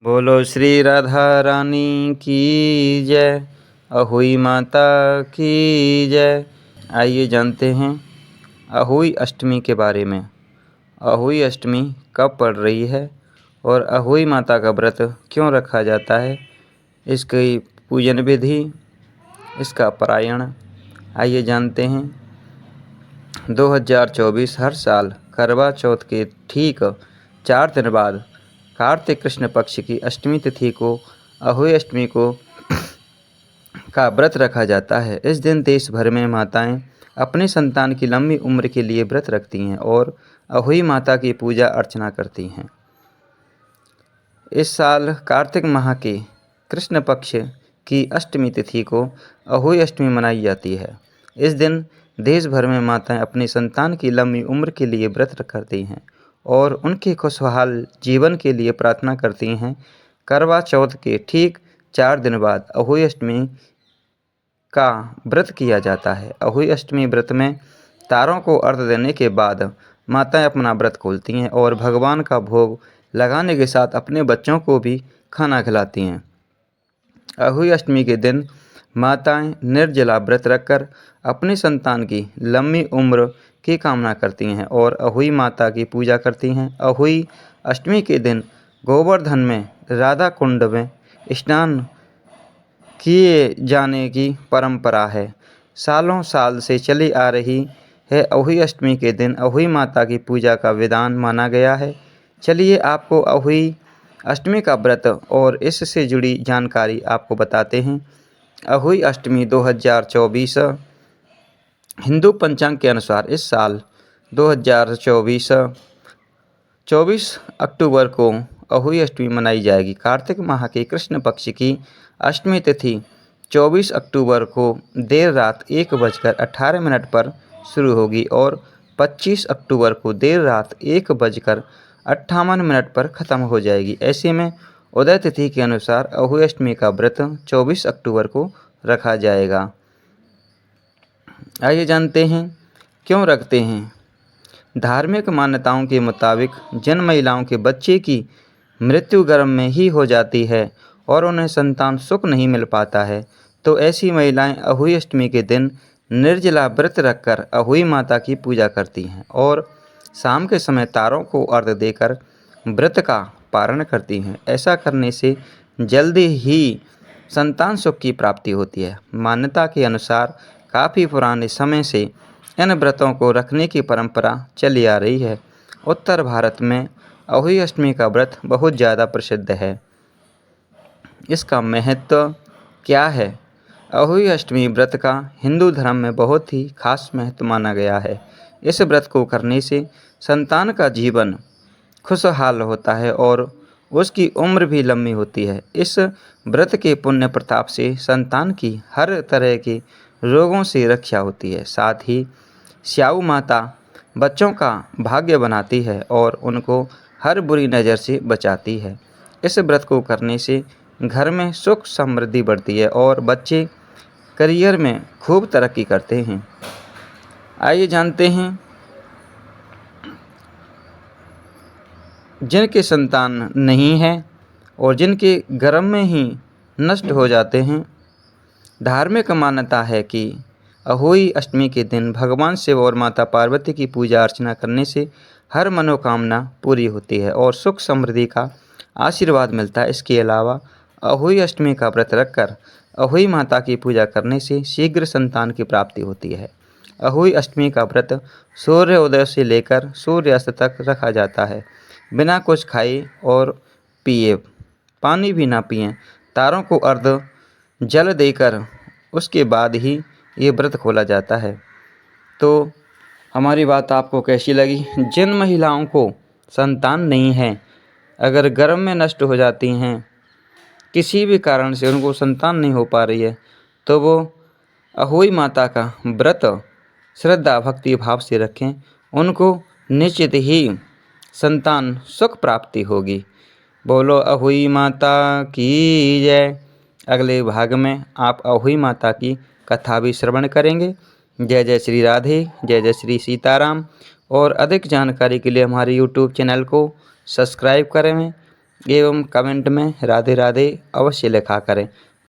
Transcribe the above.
बोलो श्री राधा रानी की जय, अहोई माता की जय। आइए जानते हैं अहोई अष्टमी के बारे में। अहोई अष्टमी कब पड़ रही है और अहोई माता का व्रत क्यों रखा जाता है, इसकी पूजन विधि, इसका पारायण आइए जानते हैं। 2024 हर साल करवा चौथ के ठीक 4 दिन बाद कार्तिक कृष्ण पक्ष की अष्टमी तिथि को अहोई अष्टमी का व्रत रखा जाता है। इस दिन देश भर में माताएं अपने संतान की लंबी उम्र के लिए व्रत रखती हैं और अहोई माता की पूजा अर्चना करती हैं। इस साल कार्तिक माह के कृष्ण पक्ष की अष्टमी तिथि को अहोई अष्टमी मनाई जाती है। इस दिन देश भर में माताएं अपने संतान की लंबी उम्र के लिए व्रत करती हैं और उनके खुशहाल जीवन के लिए प्रार्थना करती हैं। करवा चौथ के ठीक 4 दिन बाद अहोई अष्टमी का व्रत किया जाता है। अहोई अष्टमी व्रत में तारों को अर्घ्य देने के बाद माताएं अपना व्रत खोलती हैं और भगवान का भोग लगाने के साथ अपने बच्चों को भी खाना खिलाती हैं। अहोई अष्टमी के दिन माताएं निर्जला व्रत रखकर अपने संतान की लंबी उम्र की कामना करती हैं और अहोई माता की पूजा करती हैं। अहोई अष्टमी के दिन गोवर्धन में राधा कुंड में स्नान किए जाने की परंपरा है। सालों साल से चली आ रही है। अहोई अष्टमी के दिन अहोई माता की पूजा का विधान माना गया है। चलिए आपको अहोई अष्टमी का व्रत और इससे जुड़ी जानकारी आपको बताते हैं। अहोई अष्टमी 2024 हिंदू पंचांग के अनुसार इस साल 2024 24 अक्टूबर को अहोई अष्टमी मनाई जाएगी। कार्तिक माह के कृष्ण पक्ष की अष्टमी तिथि 24 अक्टूबर को देर रात 1:18 पर शुरू होगी और 25 अक्टूबर को देर रात 1:58 पर ख़त्म हो जाएगी। ऐसे में उदय तिथि के अनुसार अहोई अष्टमी का व्रत 24 अक्टूबर को रखा जाएगा। आइए जानते हैं क्यों रखते हैं। धार्मिक मान्यताओं के मुताबिक जिन महिलाओं के बच्चे की मृत्यु गर्भ में ही हो जाती है और उन्हें संतान सुख नहीं मिल पाता है, तो ऐसी महिलाएं अहोई अष्टमी के दिन निर्जला व्रत रखकर अहोई माता की पूजा करती हैं और शाम के समय तारों को अर्घ्य देकर व्रत का पारण करती हैं। ऐसा करने से जल्दी ही संतान सुख की प्राप्ति होती है। मान्यता के अनुसार काफ़ी पुराने समय से इन व्रतों को रखने की परंपरा चली आ रही है। उत्तर भारत में अहोई अष्टमी का व्रत बहुत ज़्यादा प्रसिद्ध है। इसका महत्व क्या है? अहोई अष्टमी व्रत का हिंदू धर्म में बहुत ही खास महत्व माना गया है। इस व्रत को करने से संतान का जीवन खुशहाल होता है और उसकी उम्र भी लंबी होती है। इस व्रत के पुण्य प्रताप से संतान की हर तरह के रोगों से रक्षा होती है। साथ ही स्याऊ माता बच्चों का भाग्य बनाती है और उनको हर बुरी नज़र से बचाती है। इस व्रत को करने से घर में सुख समृद्धि बढ़ती है और बच्चे करियर में खूब तरक्की करते हैं। आइए जानते हैं जिनके संतान नहीं है और जिनके गर्भ में ही नष्ट हो जाते हैं। धार्मिक मान्यता है कि अहोई अष्टमी के दिन भगवान शिव और माता पार्वती की पूजा अर्चना करने से हर मनोकामना पूरी होती है और सुख समृद्धि का आशीर्वाद मिलता है। इसके अलावा अहोई अष्टमी का व्रत रखकर अहोई माता की पूजा करने से शीघ्र संतान की प्राप्ति होती है। अहोई अष्टमी का व्रत सूर्योदय से लेकर सूर्यास्त तक रखा जाता है। बिना कुछ खाए और पिए, पानी भी ना पिएं, तारों को अर्घ्य जल देकर उसके बाद ही ये व्रत खोला जाता है। तो हमारी बात आपको कैसी लगी? जिन महिलाओं को संतान नहीं है, अगर गर्भ में नष्ट हो जाती हैं, किसी भी कारण से उनको संतान नहीं हो पा रही है, तो वो अहोई माता का व्रत श्रद्धा भक्ति भाव से रखें। उनको निश्चित ही संतान सुख प्राप्ति होगी। बोलो अहोई माता की जय। अगले भाग में आप अहोई माता की कथा भी श्रवण करेंगे। जय जय श्री राधे, जय जय श्री सीताराम। और अधिक जानकारी के लिए हमारे YouTube चैनल को सब्सक्राइब करें एवं कमेंट में राधे राधे अवश्य लिखा करें।